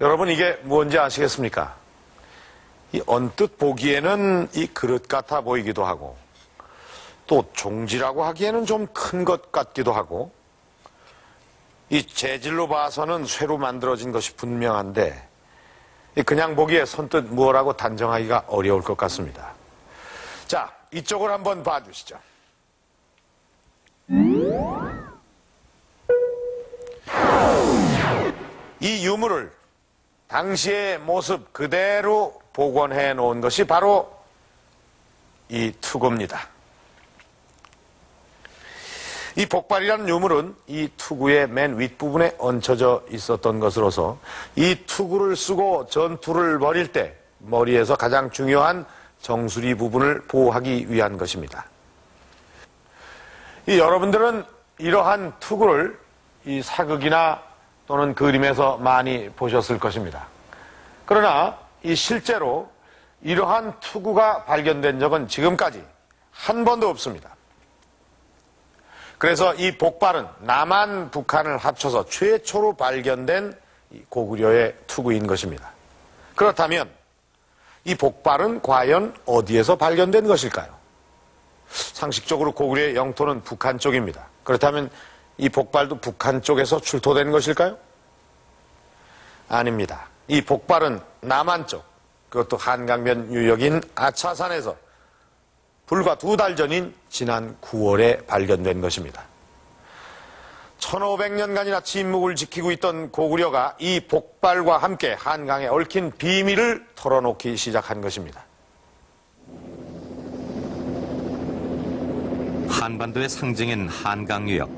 여러분 이게 뭔지 아시겠습니까? 이 언뜻 보기에는 이 그릇 같아 보이기도 하고 또 종지라고 하기에는 좀 큰 것 같기도 하고 이 재질로 봐서는 쇠로 만들어진 것이 분명한데 그냥 보기에 선뜻 무엇라고 단정하기가 어려울 것 같습니다. 자, 이쪽을 한번 봐주시죠. 이 유물을 당시의 모습 그대로 복원해 놓은 것이 바로 이 투구입니다. 이 복발이라는 유물은 이 투구의 맨 윗부분에 얹혀져 있었던 것으로서 이 투구를 쓰고 전투를 벌일 때 머리에서 가장 중요한 정수리 부분을 보호하기 위한 것입니다. 여러분들은 이러한 투구를 이 사극이나 또는 그림에서 많이 보셨을 것입니다. 그러나 이 실제로 이러한 투구가 발견된 적은 지금까지 한 번도 없습니다. 그래서 이 복발은 남한, 북한을 합쳐서 최초로 발견된 고구려의 투구인 것입니다. 그렇다면 이 복발은 과연 어디에서 발견된 것일까요? 상식적으로 고구려의 영토는 북한 쪽입니다. 그렇다면 이 복발도 북한 쪽에서 출토된 것일까요? 아닙니다. 이 복발은 남한 쪽, 그것도 한강변 유역인 아차산에서 불과 2달 전인 지난 9월에 발견된 것입니다. 1500년간이나 침묵을 지키고 있던 고구려가 이 복발과 함께 한강에 얽힌 비밀을 털어놓기 시작한 것입니다. 한반도의 상징인 한강유역,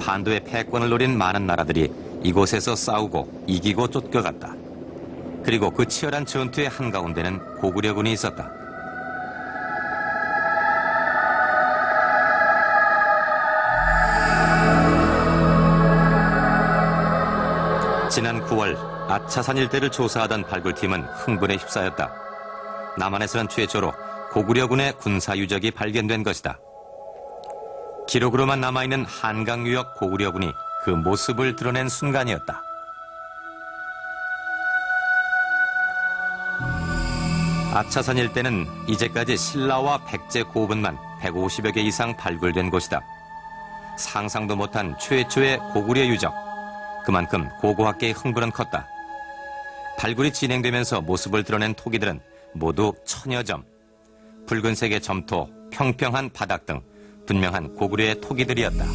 반도의 패권을 노린 많은 나라들이 이곳에서 싸우고 이기고 쫓겨갔다. 그리고 그 치열한 전투의 한가운데는 고구려군이 있었다. 지난 9월 아차산 일대를 조사하던 발굴팀은 흥분에 휩싸였다. 남한에서는 최초로 고구려군의 군사유적이 발견된 것이다. 기록으로만 남아있는 한강유역 고구려군이 그 모습을 드러낸 순간이었다. 아차산 일대는 이제까지 신라와 백제 고분만 150여 개 이상 발굴된 곳이다. 상상도 못한 최초의 고구려 유적. 그만큼 고고학계의 흥분은 컸다. 발굴이 진행되면서 모습을 드러낸 토기들은 모두 천여 점. 붉은색의 점토, 평평한 바닥 등 분명한 고구려의 토기들이었다.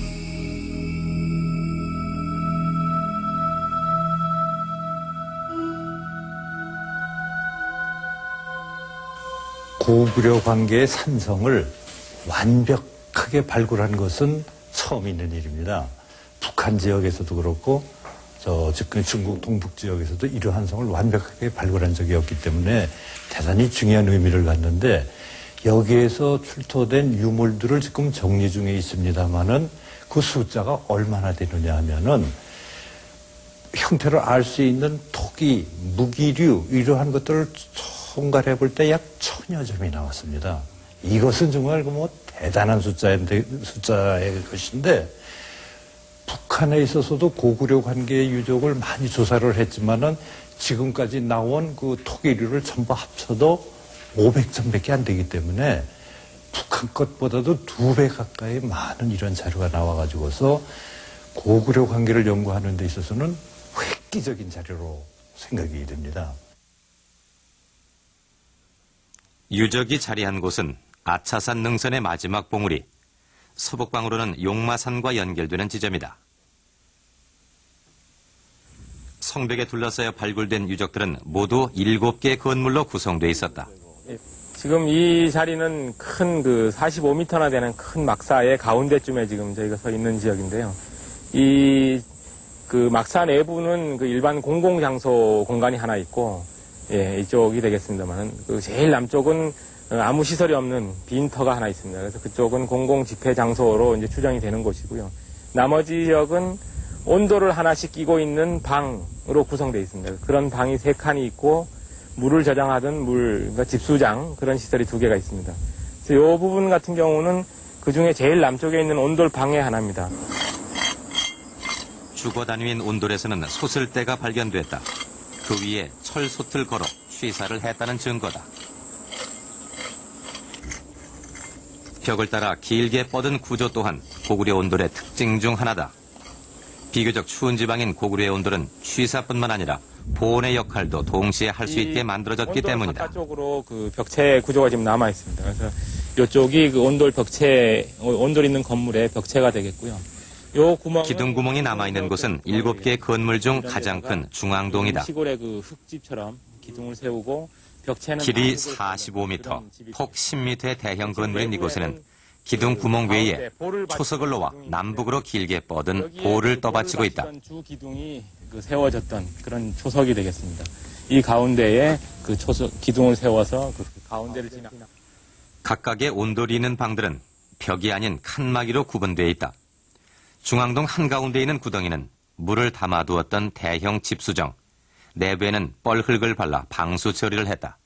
고구려 관계의 산성을 완벽하게 발굴한 것은 처음 있는 일입니다. 북한 지역에서도 그렇고 중국 동북 지역에서도 이러한 성을 완벽하게 발굴한 적이 없기 때문에 대단히 중요한 의미를 갖는데 여기에서 출토된 유물들을 지금 정리 중에 있습니다만은 그 숫자가 얼마나 되느냐 하면은 형태를 알 수 있는 토기, 무기류 이러한 것들을 총괄해 볼 때 약 1000여 점이 나왔습니다. 이것은 정말 대단한 숫자의 것인데 북한에 있어서도 고구려 관계의 유적을 많이 조사를 했지만은 지금까지 나온 그 토기류를 전부 합쳐도 500점밖에 안 되기 때문에 북한 것보다도 2배 가까이 많은 이런 자료가 나와가지고서 고구려 관계를 연구하는 데 있어서는 획기적인 자료로 생각이 됩니다. 유적이 자리한 곳은 아차산 능선의 마지막 봉우리, 서북방으로는 용마산과 연결되는 지점이다. 성벽에 둘러싸여 발굴된 유적들은 모두 7개의 건물로 구성되어 있었다. 지금 이 자리는 큰 45m나 되는 큰 막사의 가운데쯤에 지금 저희가 서 있는 지역인데요. 이 막사 내부는 일반 공공장소 공간이 하나 있고, 이쪽이 되겠습니다만, 제일 남쪽은 아무 시설이 없는 빈터가 하나 있습니다. 그래서 그쪽은 공공 집회 장소로 이제 추정이 되는 곳이고요. 나머지 지역은 온도를 하나씩 끼고 있는 방으로 구성되어 있습니다. 그런 방이 3칸이 있고 물을 저장하던 그러니까 집수장 그런 시설이 2개가 있습니다. 그래서 이 부분 같은 경우는 그 중에 제일 남쪽에 있는 온돌 방의 하나입니다. 주거 단위인 온돌에서는 소슬대가 발견됐다. 그 위에 철솥을 걸어 취사를 했다는 증거다. 벽을 따라 길게 뻗은 구조 또한 고구려 온돌의 특징 중 하나다. 비교적 추운 지방인 고구려의 온돌은 취사뿐만 아니라 보온의 역할도 동시에 할 수 있게 만들어졌기 때문이다. 바깥쪽으로 그 벽체 구조가 지금 남아 있습니다. 그래서 이쪽이 그 온돌 벽체, 온돌 있는 건물의 벽체가 되겠고요. 요 구멍 기둥 구멍이 남아 있는 곳은 7개의 건물 중 가장 큰 중앙동이다. 시골의 그 흙집처럼 기둥을 세우고 벽체는 길이 나무를 45m, 그런 집이 폭 10m의 대형 건물인 이곳에는 기둥 구멍 외에 초석을 놓아 남북으로 길게 뻗은 볼을 떠받치고 있다. 주 기둥이 그 세워졌던 그런 초석이 되겠습니다. 이 가운데에 그 초석 기둥을 세워서 그 가운데를 지나. 각각의 온돌이 있는 방들은 벽이 아닌 칸막이로 구분되어 있다. 중앙동 한가운데 있는 구덩이는 물을 담아두었던 대형 집수정, 내부에는 뻘흙을 발라 방수 처리를 했다.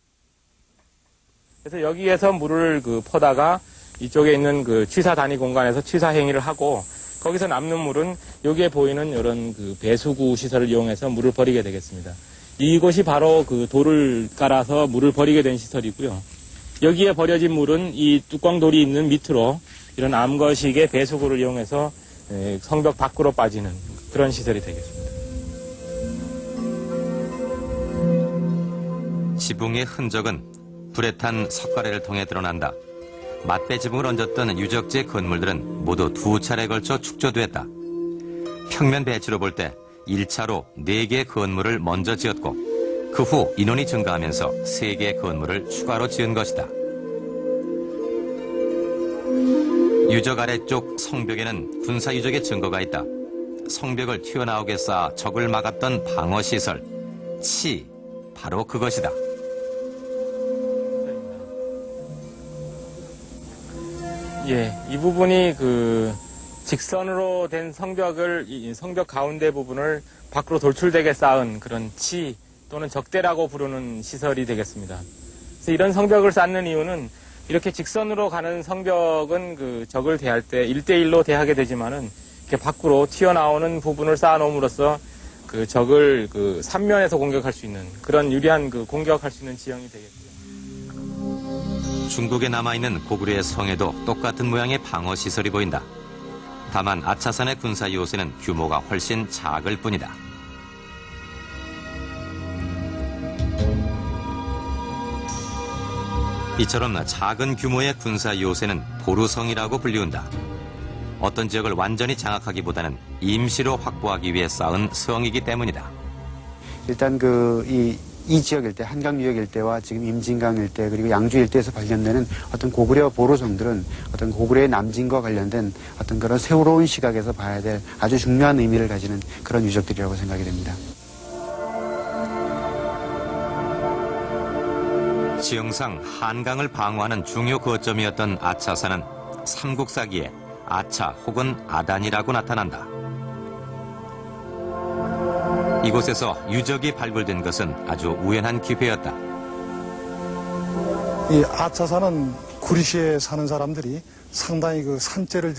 그래서 여기에서 물을 그 퍼다가 이쪽에 있는 그 취사 단위 공간에서 취사 행위를 하고 거기서 남는 물은 여기에 보이는 이런 그 배수구 시설을 이용해서 물을 버리게 되겠습니다. 이곳이 바로 그 돌을 깔아서 물을 버리게 된 시설이고요. 여기에 버려진 물은 이 뚜껑돌이 있는 밑으로 이런 암거식의 배수구를 이용해서 성벽 밖으로 빠지는 그런 시설이 되겠습니다. 지붕의 흔적은 불에 탄 석가래를 통해 드러난다. 맞배 지붕을 얹었던 유적지 건물들은 모두 2차례에 걸쳐 축조됐다. 평면 배치로 볼 때 1차로 4개의 건물을 먼저 지었고 그 후 인원이 증가하면서 3개의 건물을 추가로 지은 것이다. 유적 아래쪽 성벽에는 군사 유적의 증거가 있다. 성벽을 튀어나오게 쌓아 적을 막았던 방어시설, 치, 바로 그것이다. 예, 이 부분이 그 직선으로 된 성벽을 이 성벽 가운데 부분을 밖으로 돌출되게 쌓은 그런 치 또는 적대라고 부르는 시설이 되겠습니다. 그래서 이런 성벽을 쌓는 이유는 이렇게 직선으로 가는 성벽은 그 적을 대할 때 1대1로 대하게 되지만은 이렇게 밖으로 튀어나오는 부분을 쌓아놓음으로써 그 적을 그 삼면에서 공격할 수 있는 그런 유리한 그 공격할 수 있는 지형이 되겠고요. 중국에 남아있는 고구려의 성에도 똑같은 모양의 방어시설이 보인다. 다만 아차산의 군사 요새는 규모가 훨씬 작을 뿐이다. 이처럼 작은 규모의 군사 요새는 보루성이라고 불리운다. 어떤 지역을 완전히 장악하기보다는 임시로 확보하기 위해 쌓은 성이기 때문이다. 일단 이 지역 일대, 한강 유역 일대와 지금 임진강 일대 그리고 양주 일대에서 발견되는 어떤 고구려 보루성들은 어떤 고구려의 남진과 관련된 어떤 그런 새로운 시각에서 봐야 될 아주 중요한 의미를 가지는 그런 유적들이라고 생각이 됩니다. 지형상 한강을 방어하는 중요 거점이었던 아차산은 삼국사기에 아차 혹은 아단이라고 나타난다. 이곳에서 유적이 발굴된 것은 아주 우연한 기회였다. 이 아차산은 구리시에 사는 사람들이 상당히 그 산재를